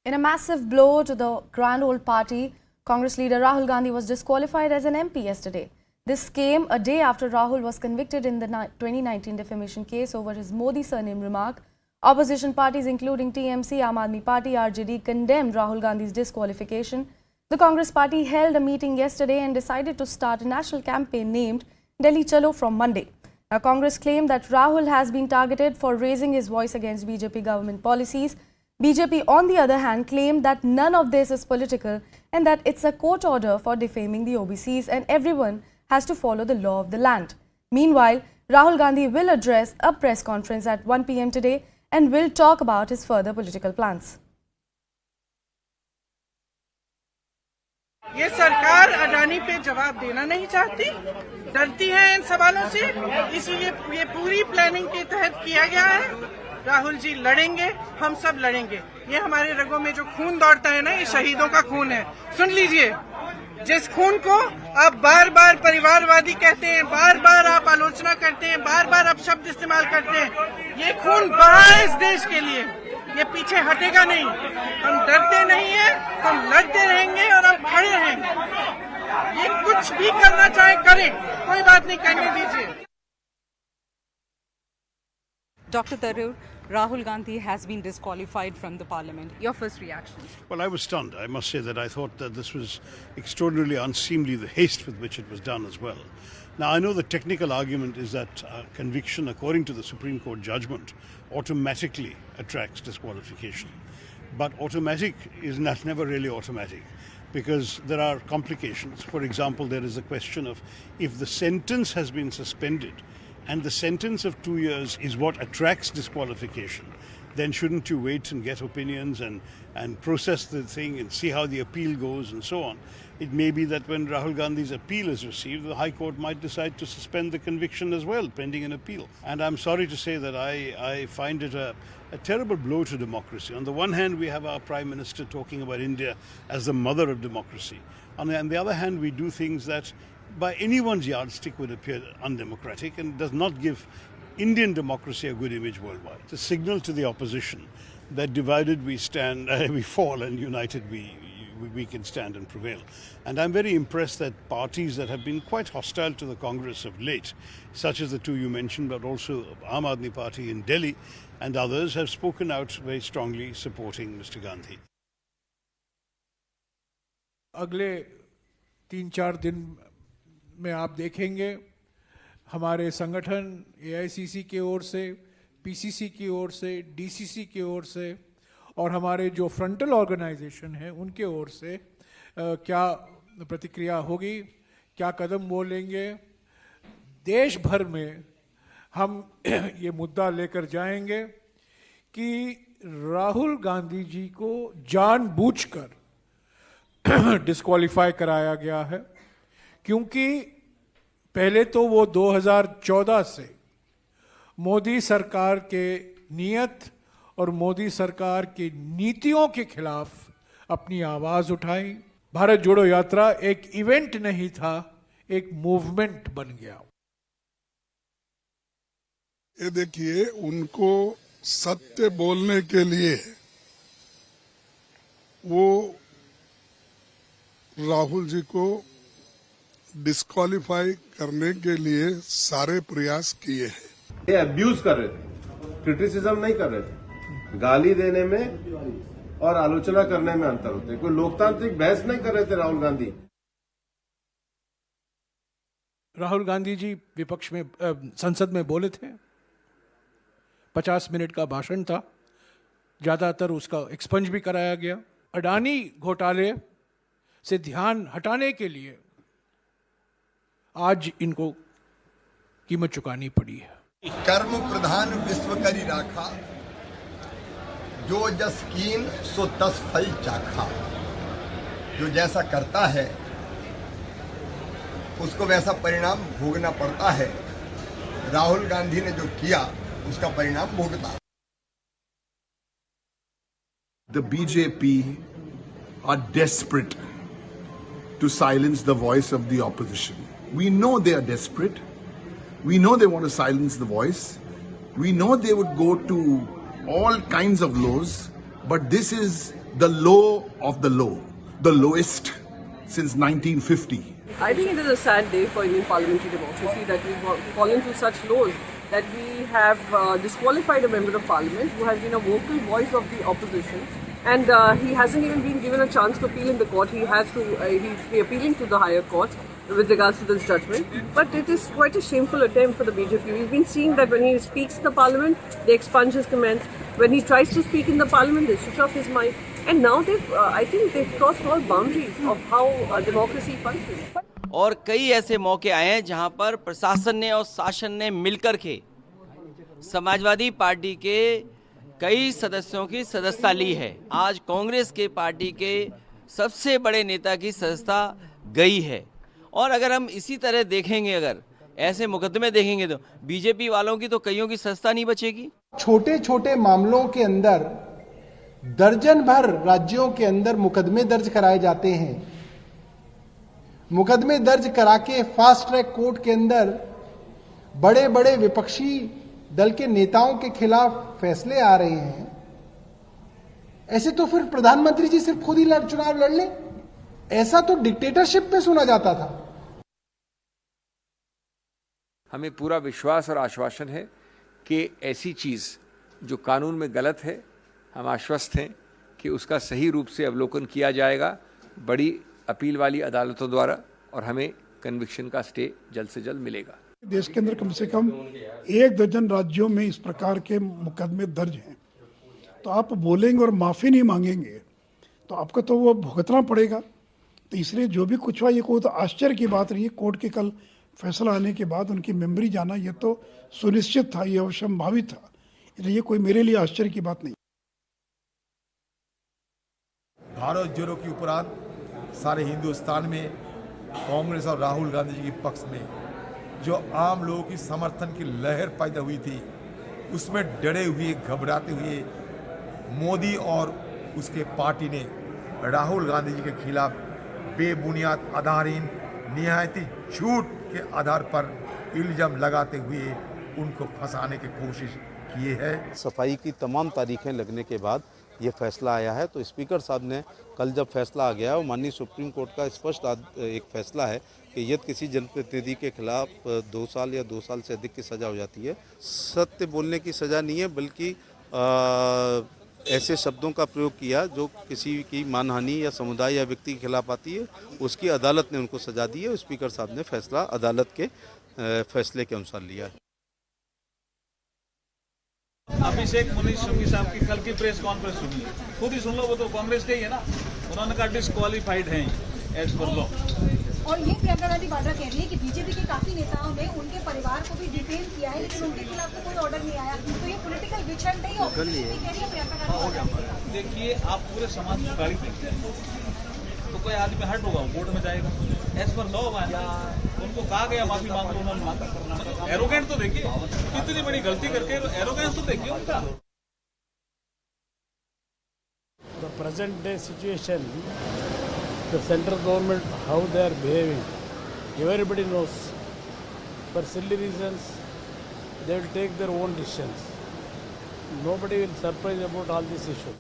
In a massive blow to the grand old party, Congress leader Rahul Gandhi was disqualified as an MP yesterday. This came a day after Rahul was convicted in the 2019 defamation case over his Modi surname remark. Opposition parties including TMC, Aam Aadmi Party, RJD condemned Rahul Gandhi's disqualification. The Congress party held a meeting yesterday and decided to start a national campaign named Delhi Chalo from Monday. Now, Congress claimed that Rahul has been targeted for raising his voice against BJP government policies. BJP, on the other hand, claimed that none of this is political and that it's a court order for defaming the OBCs and everyone has to follow the law of the land. Meanwhile, Rahul Gandhi will address a press conference at 1 p.m. today and will talk about his further political plans. ये सरकार अडानी पे जवाब देना नहीं चाहती, डरती है इन सवालों से, इसलिए ये पूरी प्लानिंग के तहत किया गया है। राहुल जी लड़ेंगे, हम सब लड़ेंगे। ये हमारे रगों में जो खून दौड़ता है ना, ये शहीदों का खून है। सुन लीजिए, जिस खून को आप बार बार परिवारवादी कहते हैं, बार बार आप आलोचना करते हैं, बार बार आप शब्द इस्तेमाल करते हैं, ये खून बहा है इस देश के लिए, ये पीछे हटेगा नहीं। हम डरते नहीं है, हम लड़ते रहेंगे और हम खड़े रहेंगे। ये कुछ भी करना चाहे करें, कोई बात नहीं, करने दीजिए। Dr. Tharoor, Rahul Gandhi has been disqualified from the parliament. Your first reaction? Well, I was stunned. I must say that I thought that this was extraordinarily unseemly, the haste with which it was done as well. Now, I know the technical argument is that conviction, according to the Supreme Court judgment, automatically attracts disqualification. But automatic is never really automatic, because there are complications. For example, there is a question of if the sentence has been suspended and the sentence of 2 years is what attracts disqualification, then shouldn't you wait and get opinions and process the thing and see how the appeal goes and so on? It may be that when Rahul Gandhi's appeal is received, the High Court might decide to suspend the conviction as well, pending an appeal. And I'm sorry to say that I find it a terrible blow to democracy. On the one hand, we have our Prime Minister talking about India as the mother of democracy. On the other hand, we do things that by anyone's yardstick would appear undemocratic and does not give Indian democracy a good image worldwide. It's a signal to the opposition that divided we stand, we fall, and united we can stand and prevail. And I'm very impressed that parties that have been quite hostile to the Congress of late, such as the two you mentioned, but also Aam Aadmi Party in Delhi and others, have spoken out very strongly supporting Mr. Gandhi. अगले 3-4 दिन में आप देखेंगे हमारे संगठन AICC की ओर से, PCC की ओर से, DCC की ओर से और हमारे जो फ्रंटल ऑर्गेनाइजेशन है उनके ओर से क्या प्रतिक्रिया होगी, क्या कदम वो लेंगे। देश भर में हम ये मुद्दा लेकर जाएंगे कि राहुल गांधी जी को जानबूझकर डिस्क्वालीफाई कराया गया है, क्योंकि पहले तो वो 2014 से मोदी सरकार के नियत और मोदी सरकार की नीतियों के खिलाफ अपनी आवाज उठाई। भारत जोड़ो यात्रा एक इवेंट नहीं था, एक मूवमेंट बन गया। ये देखिए, उनको सत्य बोलने के लिए वो राहुल जी को डिस्क्वालीफाई करने के लिए सारे प्रयास किए हैं। ये अब्यूज कर रहे थे, क्रिटिसिज्म नहीं कर रहे थे। गाली देने में और आलोचना करने में अंतर होते है। कोई लोकतांत्रिक बहस नहीं कर रहे थे राहुल गांधी। राहुल गांधी जी विपक्ष में संसद में बोले थे, 50 मिनट का भाषण था, ज्यादातर उसका एक्सपंज भी कराया गया। अडानी घोटाले से ध्यान हटाने के लिए आज इनको कीमत चुकानी पड़ी है। कर्म प्रधान विश्व करी राखा, जो जस कीन सो तस फल चाखा। जो जैसा करता है उसको वैसा परिणाम भोगना पड़ता है। राहुल गांधी ने जो किया उसका परिणाम भोगता। The BJP are desperate to silence the voice of the opposition. We know they are desperate. We know they want to silence the voice. We know they would go to all kinds of laws, but this is the low of the low, the lowest since 1950. I think it is a sad day for Indian parliamentary democracy that we've fallen to such lows that we have disqualified a member of parliament who has been a vocal voice of the opposition, and he hasn't even been given a chance to appeal in the court. He has to he's appealing to the higher courts with regards to this judgment. But it is quite a shameful attempt for the BJP. We've been seeing that when he speaks in the parliament, they expunge his comments. When he tries to speak in the parliament, they switch off his mic. And now I think they've crossed all boundaries of how democracy functions. और कई ऐसे मौके आए हैं जहां पर प्रशासन ने और शासन ने मिलकर के समाजवादी पार्टी के कई सदस्यों की सदस्यता ली है। आज कांग्रेस के पार्टी के सबसे बड़े नेता की सदस्यता गई है। और अगर हम इसी तरह देखेंगे, अगर ऐसे मुकदमे देखेंगे तो बीजेपी वालों की तो कईयों की सदस्यता नहीं बचेगी। छोटे छोटे मामलों के अंदर दर्जन भर राज्यों के अंदर मुकदमे दर्ज कराए जाते हैं। मुकदमे दर्ज करा के फास्ट ट्रैक कोर्ट के अंदर बड़े बड़े विपक्षी दल के नेताओं के खिलाफ फैसले आ रहे हैं। ऐसे तो फिर प्रधानमंत्री जी सिर्फ खुद ही चुनाव लड़ लें, ऐसा तो डिक्टेटरशिप में सुना जाता था। हमें पूरा विश्वास और आश्वासन है कि ऐसी चीज जो कानून में गलत है, हम आश्वस्त हैं कि उसका सही रूप से अवलोकन किया जाएगा बड़ी अपील वाली अदालतों द्वारा, और हमें कन्विक्शन का स्टे जल्द से जल्द मिलेगा। देश के अंदर कम से कम 1 दर्जन राज्यों में इस प्रकार के मुकदमे दर्ज हैं, तो आप बोलेंगे और माफ़ी नहीं मांगेंगे तो आपको तो वो भुगतना पड़ेगा। तो इसलिए जो भी कुछ हुआ, ये कोई तो आश्चर्य की बात नहीं है। कोर्ट के कल फैसला आने के बाद उनकी मेमोरी जाना ये तो सुनिश्चित था, ये अवश्यंभावित था, इसलिए ये कोई मेरे लिए आश्चर्य की बात नहीं। भारत जोड़ो के उपरांत सारे हिंदुस्तान में कांग्रेस और राहुल गांधी जी के पक्ष में जो आम लोगों की समर्थन की लहर पैदा हुई थी, उसमें डरे हुए घबराते हुए मोदी और उसके पार्टी ने राहुल गांधी जी के खिलाफ बेबुनियाद, आधारहीन, निहायती झूठ के आधार पर इल्जाम लगाते हुए उनको फंसाने की कोशिश किए है। सफाई की तमाम तारीखें लगने के बाद ये फैसला आया है। तो स्पीकर साहब ने कल जब फैसला आ गया है, वो माननीय सुप्रीम कोर्ट का स्पष्ट एक फैसला है कि यदि किसी जनप्रतिनिधि के खिलाफ 2 साल या 2 साल से अधिक की सज़ा हो जाती है, सत्य बोलने की सज़ा नहीं है, बल्कि ऐसे शब्दों का प्रयोग किया जो किसी की मानहानि या समुदाय या व्यक्ति के खिलाफ आती है, उसकी अदालत ने उनको सज़ा दी है। स्पीकर साहब ने फैसला अदालत के फैसले के अनुसार लिया है। अभिषेक मनु सिंघवी साहब की कल की प्रेस कॉन्फ्रेंस सुनिए, खुद ही सुन लो, वो तो कांग्रेस के ही है ना। उन्होंने कहा डिस्क्वालीफाइड हैं एज पर लॉ। और ये प्रियंका गांधी वाड्रा कह रही है कि बीजेपी के काफी नेताओं ने उनके परिवार को भी डिटेन किया है, लेकिन उनके खिलाफ तो कोई ऑर्डर नहीं आया। तो ये पॉलिटिकल विचरण नहीं हो कह रही है प्रियंका गांधी। देखिए, आप पूरे समाज को गाली देते हैं तो कोई आदमी हट होगा, कोर्ट में जाएगा, एज पर लॉ माना। उनको कहा गया माफी मांगो, उन्होंने मांगा। एरोगेंट तो देखिए, कितनी बड़ी गलती करके एरोगेंस तो देखिए उनका। The present day situation, the central government, how they are behaving, everybody knows. For silly reasons, they will take their own decisions. Nobody will surprise about all these issues.